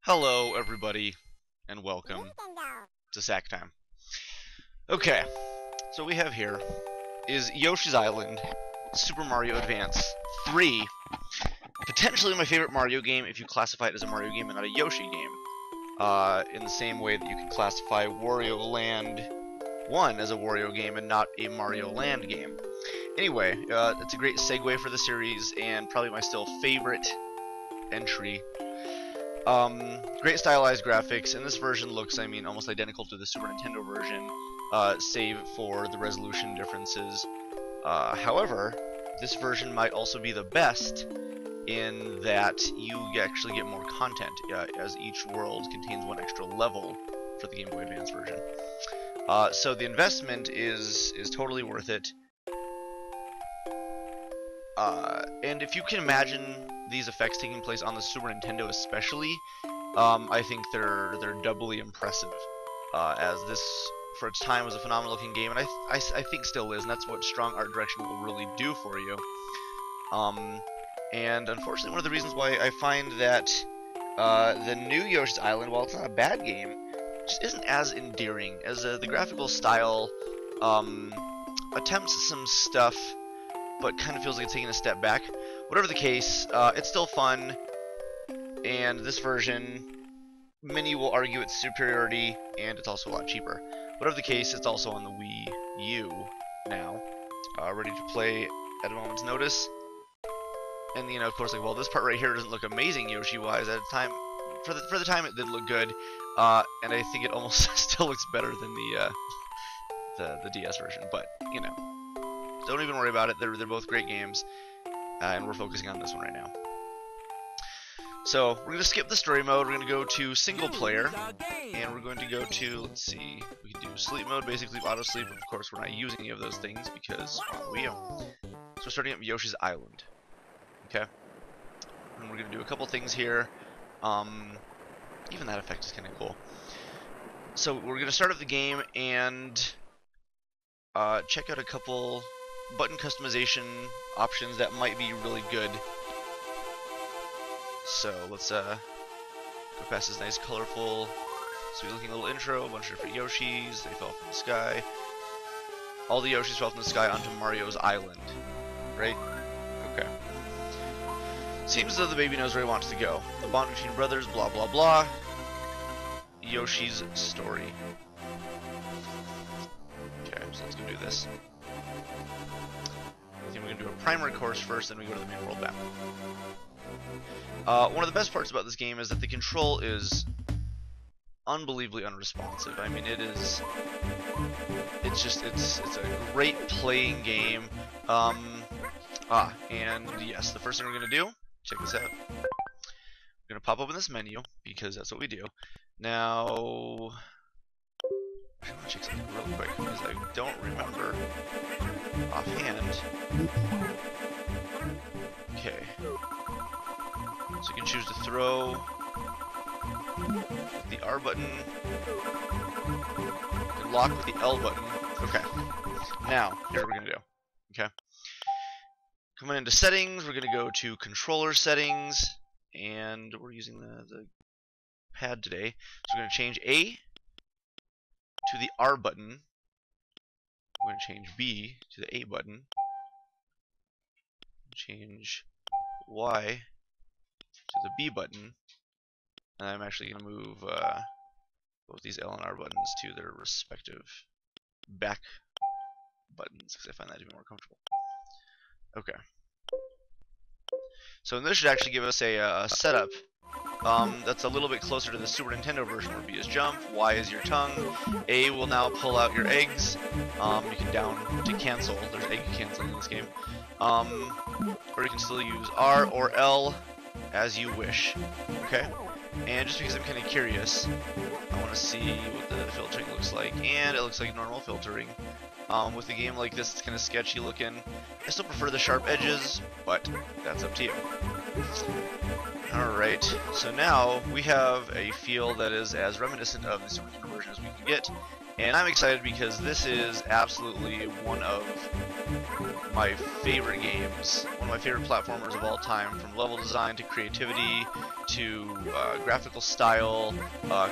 Hello, everybody, and welcome to Sack Time. Okay, so what we have here is Yoshi's Island, Super Mario Advance 3. Potentially my favorite Mario game if you classify it as a Mario game and not a Yoshi game. In the same way that you can classify Wario Land 1 as a Wario game and not a Mario Land game. Anyway, it's a great segue for the series and probably my still favorite entry. Great stylized graphics, and this version looks, almost identical to the Super Nintendo version, save for the resolution differences. However, this version might also be the best in that you actually get more content, as each world contains one extra level for the Game Boy Advance version. So the investment is totally worth it. And if you can imagine these effects taking place on the Super Nintendo especially, I think they're doubly impressive, as this, for its time, was a phenomenal looking game, and I think still is, and that's what strong art direction will really do for you. And unfortunately, one of the reasons why I find that the new Yoshi's Island, while it's not a bad game, just isn't as endearing, as the graphical style attempts some stuff, but kind of feels like it's taking a step back. Whatever the case, it's still fun, and this version, many will argue its superiority, and it's also a lot cheaper. Whatever the case, it's also on the Wii U now, ready to play at a moment's notice. And of course, well, this part right here doesn't look amazing Yoshi-wise at the time. For the time, it did look good, and I think it almost still looks better than the DS version. But don't even worry about it. They're both great games, and we're focusing on this one right now. So we're going to skip the story mode. We're going to go to single player, and we're going to go to, let's see, we can do sleep mode, basically auto sleep. Of course, we're not using any of those things because we are. So we're starting up Yoshi's Island. Okay, and we're going to do a couple things here. Even that effect is kind of cool. So we're going to start up the game and check out a couple button customization options that might be really good. So let's go past this nice, colorful, sweet-looking little intro. A bunch of different Yoshis. They fell from the sky. All the Yoshis fell from the sky onto Mario's island, right? Okay. Seems as though the baby knows where he wants to go. The bond between brothers, blah blah blah. Yoshi's story. Okay, so let's go do this. I think we're gonna do a primary course first, then we go to the main world map. One of the best parts about this game is that the control is unbelievably unresponsive. I mean, it's a great playing game. And yes, the first thing we're gonna do, check this out. We're gonna pop open this menu because that's what we do. Now, I want to check something real quick because I don't remember offhand. Okay. So you can choose to throw with the R button. You can lock with the L button. Okay. Now, here's what we're gonna do. Okay. Coming into settings, we're gonna go to controller settings, and we're using the pad today. So we're gonna change A to the R button. We're gonna change B to the A button. Change Y to the B button, and I'm actually going to move both these L and R buttons to their respective back buttons because I find that to be more comfortable. Okay. So this should actually give us a setup that's a little bit closer to the Super Nintendo version, where B is jump, Y is your tongue, A will now pull out your eggs. You can down to cancel. There's egg canceling in this game. Or you can still use R or L as you wish. Okay? And just because I'm kind of curious, I want to see what the filtering looks like. And it looks like normal filtering. With a game like this, it's kind of sketchy looking. I still prefer the sharp edges, but that's up to you. Alright, so now we have a feel that is as reminiscent of the Super Nintendo version as we can get, and I'm excited because this is absolutely one of my favorite games, one of my favorite platformers of all time, from level design to creativity to graphical style,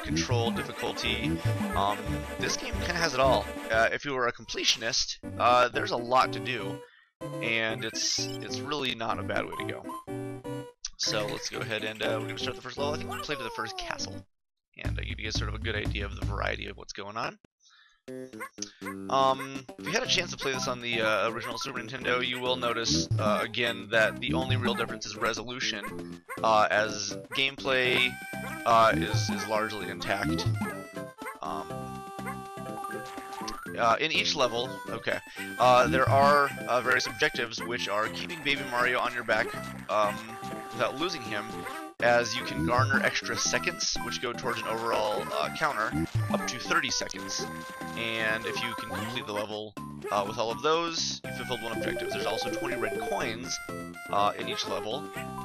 control, difficulty. This game kind of has it all. If you were a completionist, there's a lot to do, and it's really not a bad way to go. So let's go ahead and we're going to start the first level. I think we'll play to the first castle, and give you guys sort of a good idea of the variety of what's going on. If you had a chance to play this on the original Super Nintendo, you will notice again that the only real difference is resolution, as gameplay is largely intact. In each level, there are various objectives, which are keeping Baby Mario on your back without losing him, as you can garner extra seconds, which go towards an overall counter, up to 30 seconds. And if you can complete the level with all of those, you've fulfilled one objective. There's also 20 red coins in each level,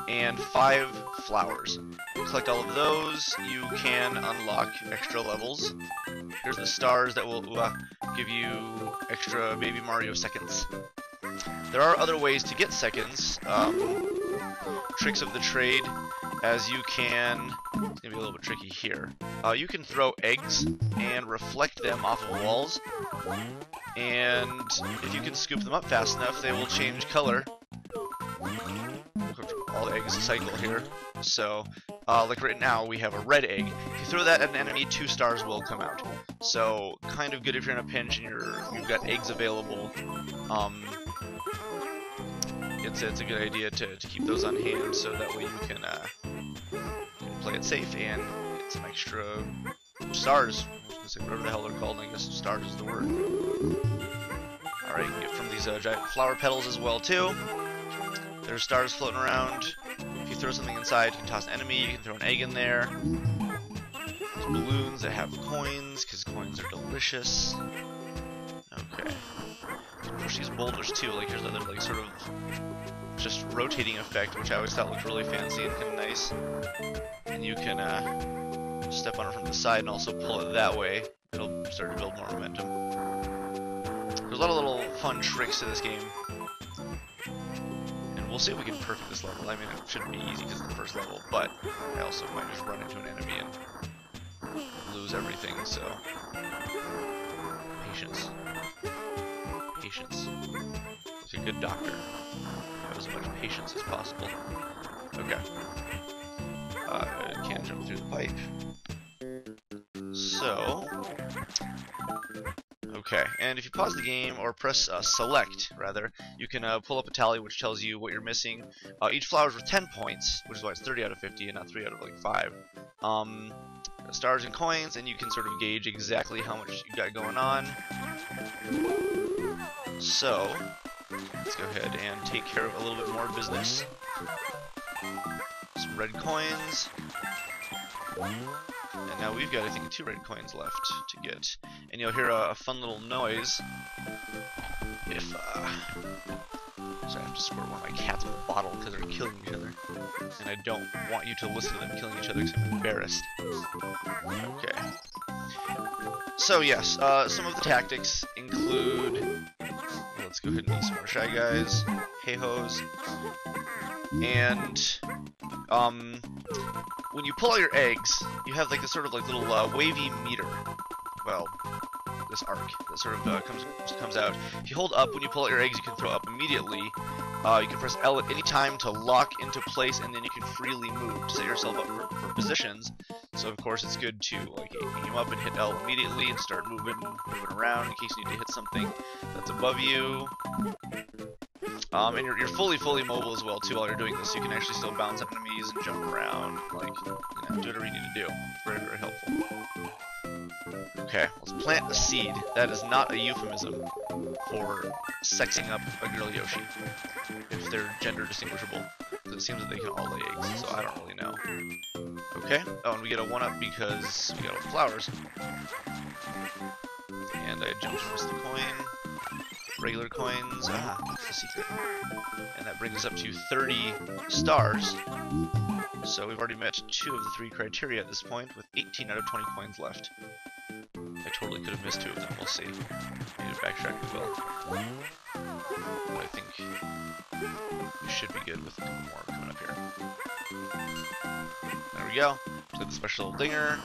and 5 flowers. If you collect all of those, you can unlock extra levels. Here's the stars that will give you extra Baby Mario seconds. There are other ways to get seconds, tricks of the trade, as you can, it's going to be a little bit tricky here, you can throw eggs and reflect them off of walls, and if you can scoop them up fast enough, they will change color. All the eggs cycle here, so like right now we have a red egg. If you throw that at an enemy, 2 stars will come out. So kind of good if you're in a pinch and you've got eggs available. It's a good idea to keep those on hand, so that way you can play it safe and get some extra stars. I was gonna say whatever the hell they're called. I guess stars is the word. All right, you can get from these giant flower petals as well too. There's stars floating around. If you throw something inside, you can toss an enemy. You can throw an egg in there. There's balloons that have coins, because coins are delicious. Okay. Push these boulders too. Like here's another like sort of just rotating effect, which I always thought looked really fancy and kind of nice. And you can step on it from the side and also pull it that way. It'll start to build more momentum. There's a lot of little fun tricks to this game. And we'll see if we can perfect this level. I mean, it shouldn't be easy because it's the first level, but I also might just run into an enemy and lose everything, so patience. Patience. He's a good doctor. Have as much patience as possible. Okay. Can't jump through the pipe. So, okay, and if you pause the game, or press select, rather, you can pull up a tally which tells you what you're missing. Each flower is worth 10 points, which is why it's 30 out of 50 and not 3 out of like 5. Stars and coins, and you can sort of gauge exactly how much you got going on. So, let's go ahead and take care of a little bit more business. Some red coins. And now we've got, I think, 2 red coins left to get. And you'll hear a fun little noise if, so I have to squirt one of my cats with a bottle because they're killing each other. And I don't want you to listen to them killing each other because I'm embarrassed. Okay. So yes, some of the tactics include, let's go ahead and eat some more Shy Guys, hey-hos, and when you pull out your eggs, you have like this sort of like little wavy meter. Well, this arc that sort of comes out. If you hold up when you pull out your eggs, you can throw up immediately. You can press L at any time to lock into place, and then you can freely move to set yourself up for positions. So of course it's good to like aim up and hit L immediately and start moving around in case you need to hit something that's above you. And you're fully mobile as well too while you're doing this. So you can actually still bounce at enemies and jump around, like do whatever you need to do. Very helpful. Okay, let's plant a seed. That is not a euphemism for sexing up a girl Yoshi, if they're gender distinguishable. It seems that they can all lay eggs, so I don't really know. Okay. Oh, and we get a 1-up because we got all the flowers. And I jumped and missed the coin. Regular coins. Ah, that's the secret. And that brings us up to 30 stars. So we've already met 2 of the 3 criteria at this point, with 18 out of 20 coins left. I totally could have missed 2 of them. We'll see. Need to backtrack, we will. But I think we should be good with a couple more coming up here. There we go. Got the special dinger.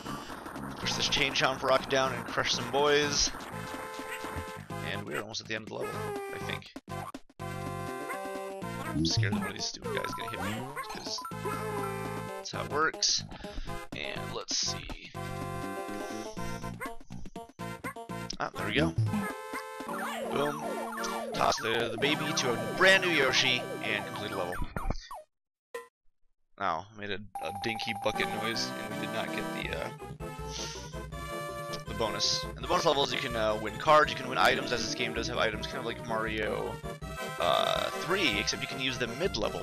Push this chain chomp rock down and crush some boys. And we're almost at the end of the level, I think. I'm scared that one of these stupid guys is gonna hit me, because that's how it works. And let's see. Ah, there we go. Boom. Toss the baby to a brand new Yoshi and complete a level. Now, made a dinky bucket noise, and we did not get the bonus. And the bonus levels, you can win cards, you can win items, as this game does have items, kind of like Mario 3, except you can use them mid-level.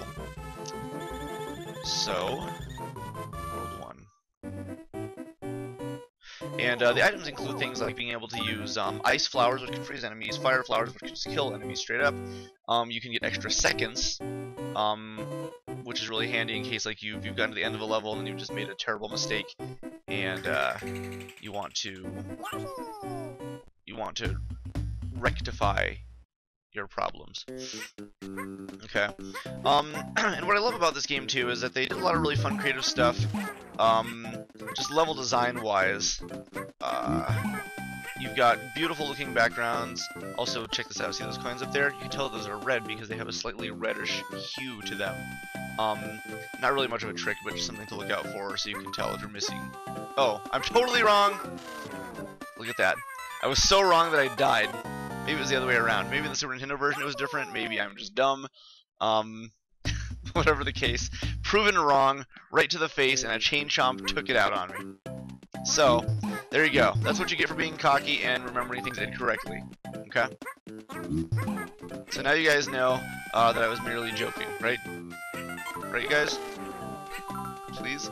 So, World 1. And the items include things like being able to use ice flowers, which can freeze enemies, fire flowers, which can just kill enemies straight up. You can get extra seconds, which is really handy in case like you've gotten to the end of a level and you've just made a terrible mistake, and you want to rectify your problems. Okay. And what I love about this game too is that they did a lot of really fun creative stuff. Just level design wise. You've got beautiful looking backgrounds. Also, check this out. See those coins up there? You can tell those are red because they have a slightly reddish hue to them. Not really much of a trick, but just something to look out for so you can tell if you're missing. Oh, I'm totally wrong! Look at that. I was so wrong that I died. Maybe it was the other way around. Maybe in the Super Nintendo version it was different. Maybe I'm just dumb. Whatever the case. Proven wrong, right to the face, and a chain chomp took it out on me. So, there you go. That's what you get for being cocky and remembering things incorrectly. Okay? So now you guys know that I was merely joking, right? Right, you guys? Please?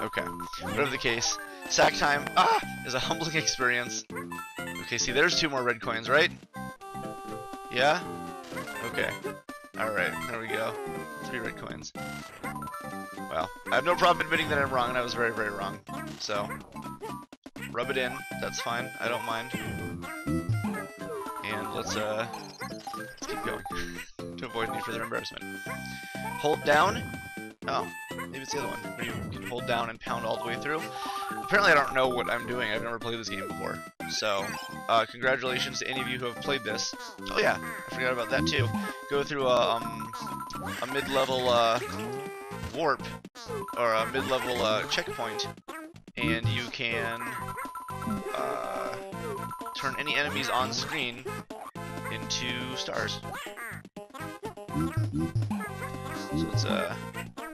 Okay. Whatever the case, sack time is a humbling experience. Okay, see, there's 2 more red coins, right? Yeah? Okay. Alright, there we go. 3 red coins. Well, I have no problem admitting that I'm wrong, and I was very, very wrong. So, rub it in. That's fine. I don't mind. And let's keep going to avoid any further embarrassment. Hold down. Oh, maybe it's the other one, where you can hold down and pound all the way through. Apparently I don't know what I'm doing. I've never played this game before. So, congratulations to any of you who have played this. Oh yeah, I forgot about that too. Go through a mid-level warp, or a mid-level checkpoint, and you can turn any enemies on screen into stars. So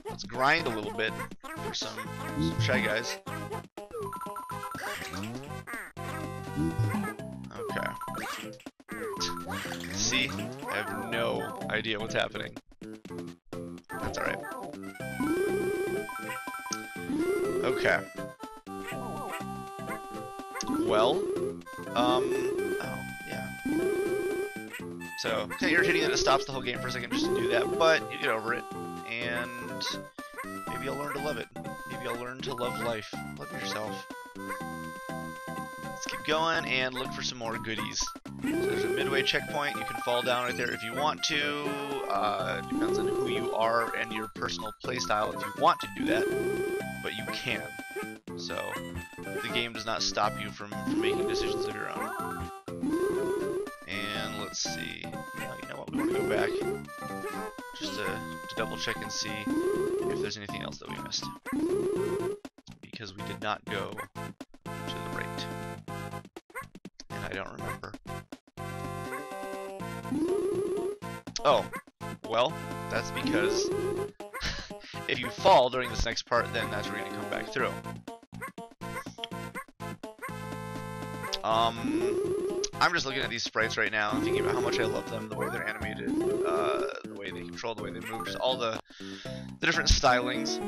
let's grind a little bit for some Shy Guys. Okay. See? I have no idea what's happening. That's alright. Okay. Well, oh, yeah. So, kind of irritating that it stops the whole game for a second just to do that, but you get over it, and maybe you'll learn to love it. Maybe you'll learn to love life. Love yourself. Let's keep going and look for some more goodies. So there's a midway checkpoint. You can fall down right there if you want to. Depends on who you are and your personal playstyle if you want to do that, but you can. So the game does not stop you from making decisions of your own. And let's see. You know what? We want to go back just to double check and see if there's anything else that we missed, because we did not go to the right, and I don't remember. Oh, well, that's because if you fall during this next part, then that's where you're going to come back through. I'm just looking at these sprites right now and thinking about how much I love them, the way they're animated, the way they control, the way they move, just all the different stylings.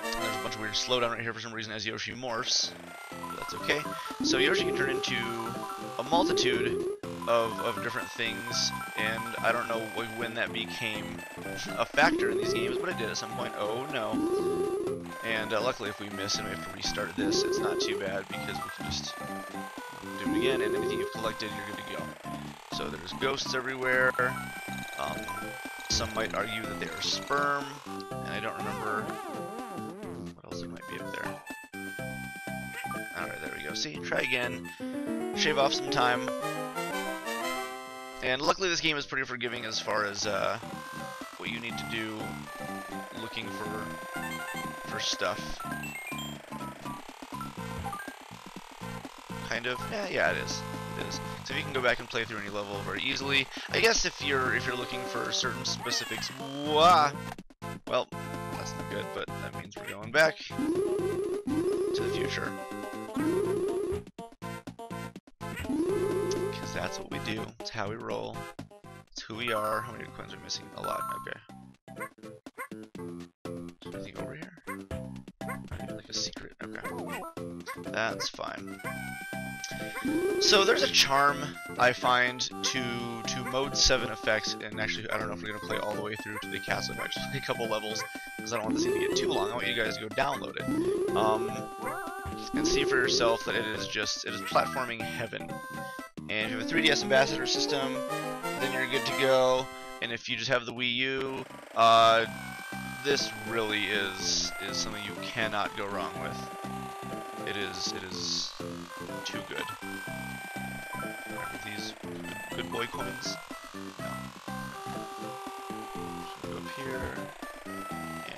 There's a bunch of weird slowdown right here for some reason as Yoshi morphs. But that's okay. So Yoshi can turn into a multitude of different things, and I don't know when that became a factor in these games, but it did at some point. Oh no. And luckily if we miss and we have to restart this, it's not too bad because we can just do it again, and anything you've collected, you're good to go. So there's ghosts everywhere. Some might argue that they are sperm, and I don't remember what else there might be up there. Alright, there we go. See, try again. Shave off some time. And luckily this game is pretty forgiving as far as what you need to do looking for stuff. Kind of. Yeah, it is. It is. So you can go back and play through any level very easily. I guess if you're looking for certain specifics, well, that's not good, but that means we're going back to the future. Because that's what we do. It's how we roll. It's who we are. How many coins are missing? A lot. Okay. Is there anything over here? Like a secret. Okay. That's fine. So there's a charm I find to mode 7 effects, and actually I don't know if we're going to play all the way through to the castle. I might just play a couple levels because I don't want this thing to get too long. I want you guys to go download it and see for yourself that it is platforming heaven. And if you have a 3DS ambassador system, then you're good to go. And if you just have the Wii U, this really is something you cannot go wrong with. It is too good. Are these good boy coins? No. So go up here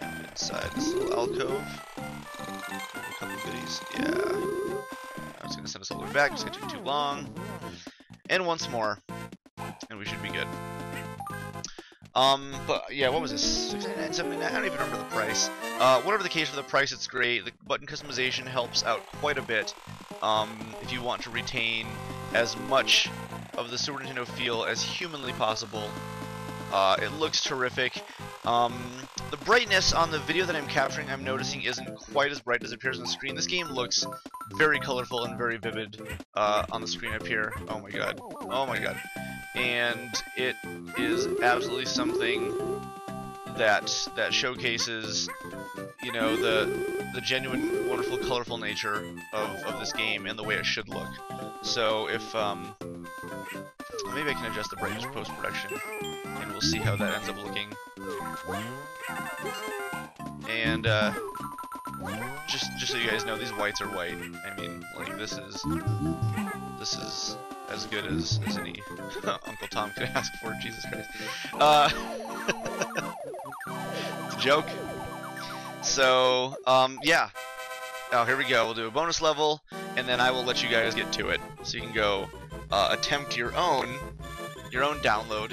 and inside this little alcove. A couple goodies. Yeah. I was gonna send us all the way back. It's gonna take too long. And once more, and we should be good. But yeah, what was this? $69, $79? I don't even remember the price. Whatever the case for the price, it's great. The button customization helps out quite a bit. If you want to retain as much of the Super Nintendo feel as humanly possible. It looks terrific. The brightness on the video that I'm capturing, I'm noticing, isn't quite as bright as it appears on the screen. This game looks very colorful and very vivid on the screen up here. Oh my god. Oh my god. And it is absolutely something that showcases, you know, the genuine, wonderful, colorful nature of this game and the way it should look. So if maybe I can adjust the brightness post-production, and we'll see how that ends up looking. And just so you guys know, these whites are white. I mean, like this is as good as any Uncle Tom could ask for. Jesus Christ. It's a joke. So yeah. Oh, here we go. We'll do a bonus level, and then I will let you guys get to it, so you can go attempt your own download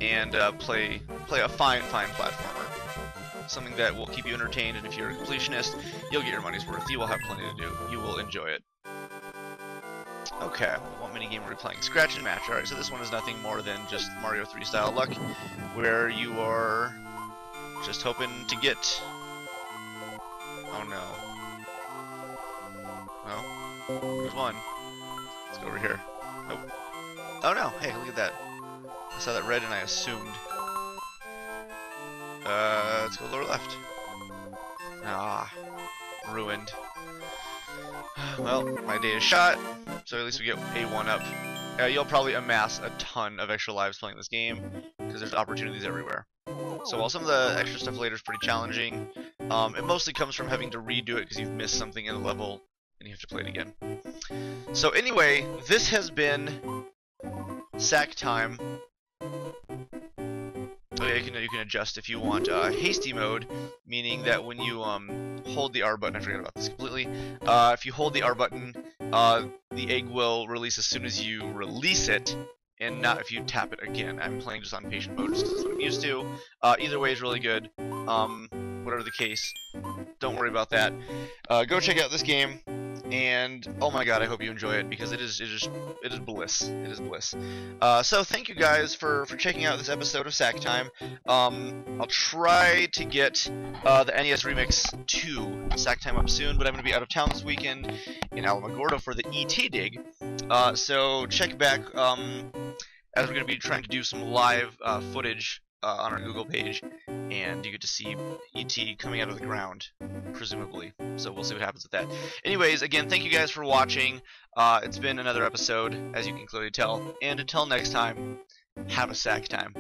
and play a fine platformer. Something that will keep you entertained, and if you're a completionist, you'll get your money's worth. You will have plenty to do. You will enjoy it. Okay, what minigame are we playing? Scratch and match. Alright, so this one is nothing more than just Mario 3 style luck, where you are just hoping to get... Oh no. No? There's one. Let's go over here. Nope. Oh no, hey, look at that. I saw that red and I assumed. Let's go lower left. Ah, ruined. Well, my day is shot, so at least we get a 1-up. You'll probably amass a ton of extra lives playing this game, because there's opportunities everywhere. So while some of the extra stuff later is pretty challenging, it mostly comes from having to redo it because you've missed something in the level, and you have to play it again. So anyway, this has been sack time. Oh yeah, you can adjust if you want hasty mode, meaning that when you hold the R button, I forgot about this completely. If you hold the R button, the egg will release as soon as you release it, and not if you tap it again. I'm playing just on patient mode just because that's what I'm used to. Either way is really good. Whatever the case, don't worry about that. Go check out this game. and oh my god, I hope you enjoy it, because it is bliss. It is bliss. So thank you guys for checking out this episode of Sack Time. I'll try to get the NES Remix 2 Sack Time up soon, but I'm going to be out of town this weekend in Alamogordo for the ET dig. So check back, as we're going to be trying to do some live footage on our Google page, and you get to see ET coming out of the ground, presumably. So we'll see what happens with that. Anyways, again, thank you guys for watching. It's been another episode, as you can clearly tell. And until next time, have a sack time.